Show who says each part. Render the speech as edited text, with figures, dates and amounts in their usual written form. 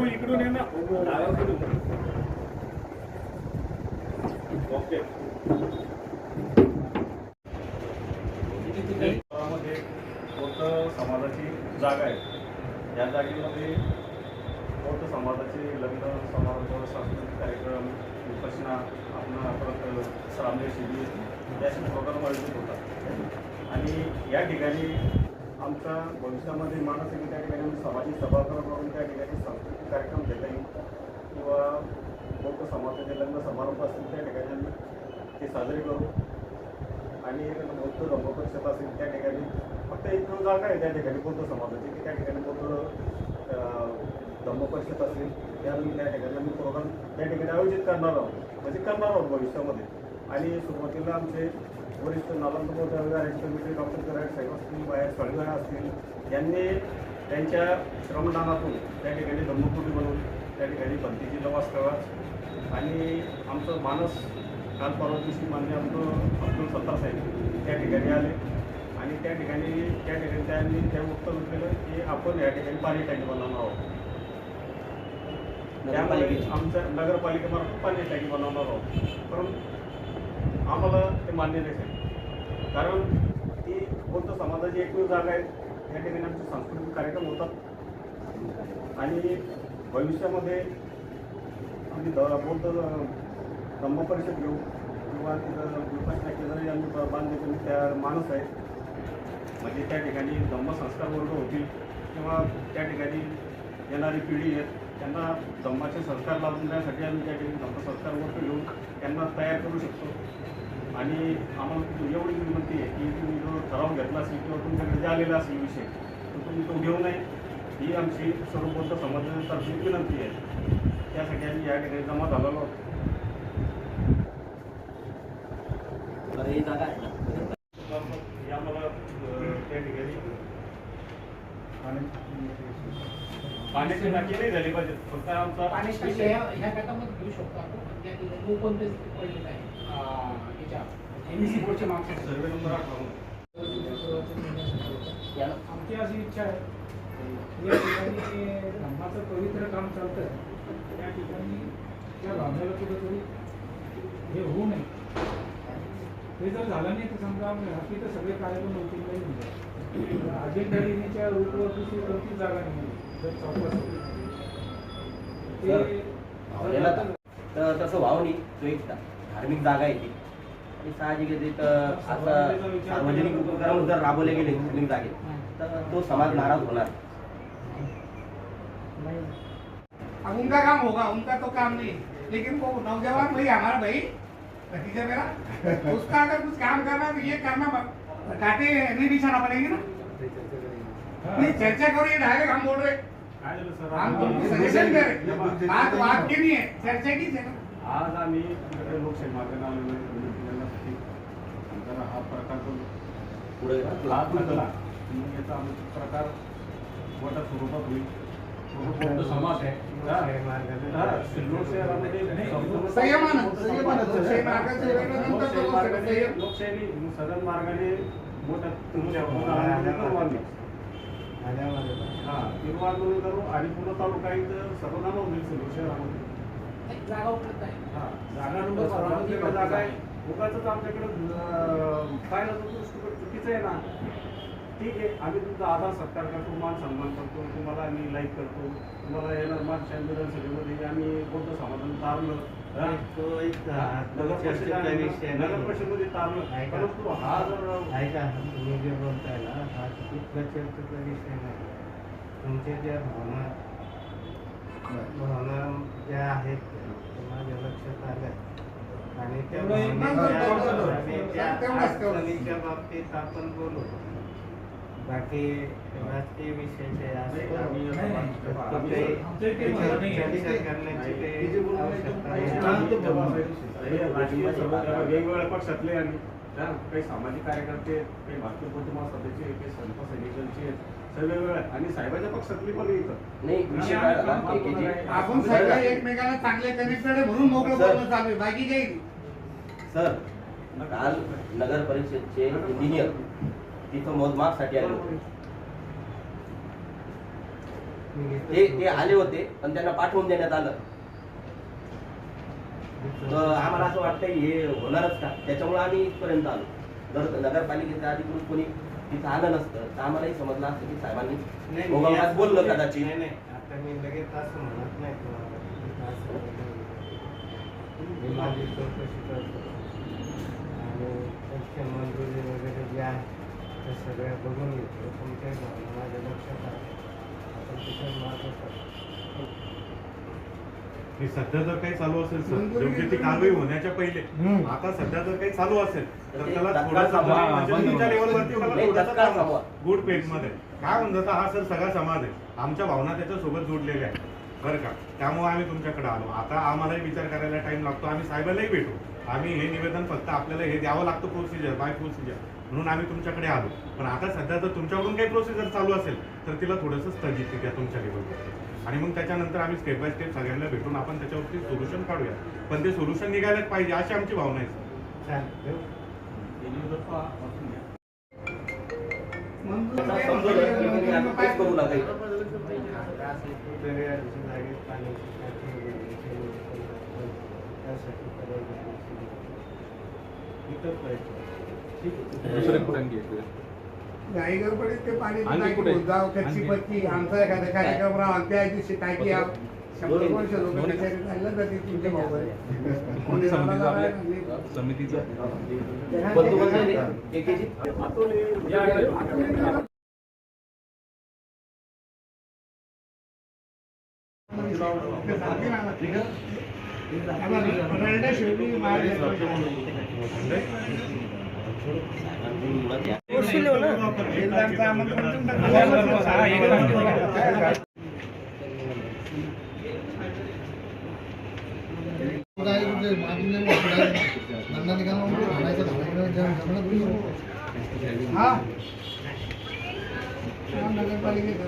Speaker 1: इकडून ये ना. ओके. बौद्ध समाजाची जागा आहे. या जागेमध्ये बौद्ध समाजाचे लग्न समारंभ, सांस्कृतिक कार्यक्रम, उपासना, आपण परत श्रामदेव शिबिर याचे प्रोग्राम आयोजित होतात. आणि या ठिकाणी आमच्या भविष्यामध्ये मानस आहे की त्या ठिकाणी सामाजिक सभा करून त्या ठिकाणी सांस्कृतिक कार्यक्रम घेता येईल किंवा बौद्ध समाजाचे लग्न समारंभ असतील त्या ठिकाणी आम्ही ते साजरे करू. आणि बौद्ध धम्मपरिषद असेल त्या ठिकाणी फक्त एक जागा आहे त्या ठिकाणी बौद्ध समाजाची की त्या ठिकाणी बौद्ध धम्मपरिषद असेल त्या ठिकाणी आम्ही प्रोग्राम त्या ठिकाणी आयोजित करणार आहोत, म्हणजे करणार आहोत भविष्यामध्ये. आणि सुरुवातीला आमचे वरिष्ठ नालंद बौद्ध आयोजन कमिटी डॉक्टर कराड साहेब असतील, बाहेर सळगाय असतील, यांनी त्यांच्या श्रमदानातून त्या ठिकाणी धम्मकुटी बनवून त्या ठिकाणी भंतीची लवास करा. आणि आमचं मानस काल परवा दिवशी मान्य आमचं अब्दुल सत्तार साहेब त्या ठिकाणी आले आणि त्या ठिकाणी त्यांनी त्या वक्तव्य केलं की आपण या ठिकाणी पाणी टाकी बनवणार आहोत. त्यामुळे आमच्या नगरपालिकेमार्फत पाणी टाकी बनवणार आहोत. परंतु आम्हाला ते मान्य नाही साहेब, कारण ती बौद्ध समाजाची एकमेव जागा आहे. त्या ठिकाणी आमचे सांस्कृतिक कार्यक्रम होतात आणि भविष्यामध्ये आम्ही बौद्ध धम्मपरिषद घेऊ किंवा तिथं उपासना केंद्रही आम्ही बांधले त्या माणूस आहे. म्हणजे त्या ठिकाणी धम्मसंस्कार वर्ग होतील किंवा त्या ठिकाणी येणारी पिढी आहेत त्यांना धम्माचे संस्कार लाभून देण्यासाठी आम्ही त्या ठिकाणी धम्मसंस्कार वर्ग घेऊन त्यांना तयार करू शकतो. आणि आम्हाला एवढी विनंती आहे की तुम्ही जो ठराव घेतला असेल किंवा तुमच्याकडे जे आलेला असेल विषय तर तुम्ही तो घेऊ नये, ही आमची सर्व बौद्ध समाजातर्फे विनंती आहे. त्यासाठी आम्ही या ठिकाणी जमा झालेलो आहोत.
Speaker 2: ही जागा आहे
Speaker 1: आम्हाला त्या ठिकाणी पाण्याची टाकी नाही झाली पाहिजे. फक्त आमचा
Speaker 3: पाण्याची टाकी ह्या गटामध्ये घेऊ शकतो आपण. त्या ठिकाणी ओपन पेज पडलेला आहे याच्या एमसी बोर्डच्या मागच्या
Speaker 1: सर्वे नंबर 8
Speaker 3: आमची अशी इच्छा आहे या ठिकाणी धम्माचं पवित्र काम चालतं त्या ठिकाणी त्या भावनेला कुठेतरी हे होऊ नये. हे जर झालं नाही तर समजा बाकी तर सगळे कार्यक्रम होतील नाही म्हणजे अजेंडा येण्याच्या रूटवर दुसरी कोणतीच जागा नाही जर चौकस
Speaker 2: तसं व्हावं नाही. तो एक धार्मिक जागा आहे ती आणि साहजिक आहे तर आता सार्वजनिक उपक्रम जर राबवले गेले धार्मिक जागेत तर तो समाज नाराज होणार.
Speaker 3: उनका काम होगा, उनका तो काम नहीं, लेकिन वो नौजवान भाई हमारा भाई भतीजा मेरा उसका अगर कुछ काम करना तो ये करना घाटे नहीं बिछाना पड़ेगी ना. नहीं चर्चा करो, ये डायरेक्ट हम बोल रहे हम तुमको सजेशन दे रहे, बात की नहीं है, चर्चा की है.
Speaker 1: आज आम्ही लोकशाही मार्गाने आलेलो आहे. हा प्रकार पुढे याचा प्रकार मोठ्या स्वरूपात होईल. बौद्ध समाज आहे लोकशाही सदन मार्गाने मोठ्या निर्माण करू आणि पूर्ण तालुका इथं सर्वनाम होईल सिल्लोड शहरामध्ये. जागा आहे उगाच आमच्याकडे पाहिलं तर चुकीचं आहे ना. ठीक आहे, आम्ही तुमचा आधार सत्कार करतो, मान सन्मान करतो, तुम्हाला आम्ही लाईक करतो, तुम्हाला येणार मागच्या विधानसभेमध्ये आम्ही बौद्ध समाजाने तारलं, नगर परिषदेमध्ये तारलं. परंतु हा जर
Speaker 4: ऐका तुम्ही जे बोलताय ना हा इतका चर्चेचा विषय नाही. तुमच्या ज्या भावना ज्या आहेत माझ्या लक्षात आल्या आणि त्या अडचणीच्या बाबतीत आपण बोलू. बाकी राजकीय विषयाचे
Speaker 1: वेगवेगळ्या पक्षातले आणि काही सामाजिक कार्यकर्ते, काही भारतीय कुटुंब सदस्य, काही संत सैनिकांचे वेगवेगळ्या आणि साहेबांच्या पक्षातली पण इथं
Speaker 2: नाही विषय
Speaker 3: आपण सगळे एकमेकांना चांगले कनेक्टेड म्हणून मोकळं बोलणं चालू आहे, बाकी काही
Speaker 2: सर काल नगर परिषदचे इंजिनियर तिथं मोजमापसाठी आले होते. ते आले होते पण त्यांना पाठवून देण्यात आलं. तर आम्हाला असं वाटतं की हे होणारच का, त्याच्यामुळे आम्ही इथपर्यंत आलो. जर नगरपालिकेच्या अधिकृत कोणी तिथं आलं नसतं तर आम्हालाही समजलं असतं की साहेबांनी मोबाईलात बोललं कदाचित.
Speaker 4: नाही नाही, आता मी लगेच असं म्हणत नाही तुम्हाला. असं मी माझी चौकशी करतो आणि त्यांच्या मंजुरी वगैरे जे आहे ते सगळ्या बघून घेतो. तुमच्या भावना माझ्या लक्षात आहे. आपण तिथं मागवतो.
Speaker 5: हे सध्या जर काही चालू असेल सर, योग्य ती कारवाई होण्याच्या पहिले आता सध्या जर काही चालू असेल तर त्याला थोडासा म्हणजे तुमच्या लेवलवरती त्याला थोडासा गुड पेज मध्ये काय होऊन जातं, हा सर सगळा समाज आहे, आमच्या भावना त्याच्यासोबत जोडलेल्या आहेत बरं का. त्यामुळे आम्ही तुमच्याकडे आलो. आता आम्हालाही विचार करायला टाइम लागतो. आम्ही साहेबांनाही भेटू. आम्ही हे निवेदन फक्त आपल्याला हे द्यावं लागतं प्रोसिजर बाय प्रोसिजर म्हणून आम्ही तुमच्याकडे आलो. पण आता सध्या जर तुमच्याकडून काही प्रोसिजर चालू असेल तर तिला थोडंसं स्थगिती द्या तुमच्या लेवलवरती आणि मग त्याच्यानंतर आम्ही स्टेप बाय स्टेप सगळ्यांना भेटून आपण त्याच्यावरती सोल्युशन काढूया. पण ते सोल्युशन निघायलाच पाहिजे अशी आमची भावना आहे सर.
Speaker 4: चालेल.
Speaker 2: काहीच करू नका इथं.
Speaker 4: आता असेल कुठेतरी जागेत पाण्याची टाकी वगैरे त्यासाठी करायला इथं पाहिजे.
Speaker 6: गाईगरपडे ते पाणी जाव कच्ची पत्ती आमचा एखादा कार्यक्रम राहून त्या दिवशी टाकी 100-200 लोक त्याच्याकडे चाललं जाते तुमच्या
Speaker 7: समितीचा
Speaker 2: बंदोबस्त आहे ते एकेची.
Speaker 6: नगरपालिकेत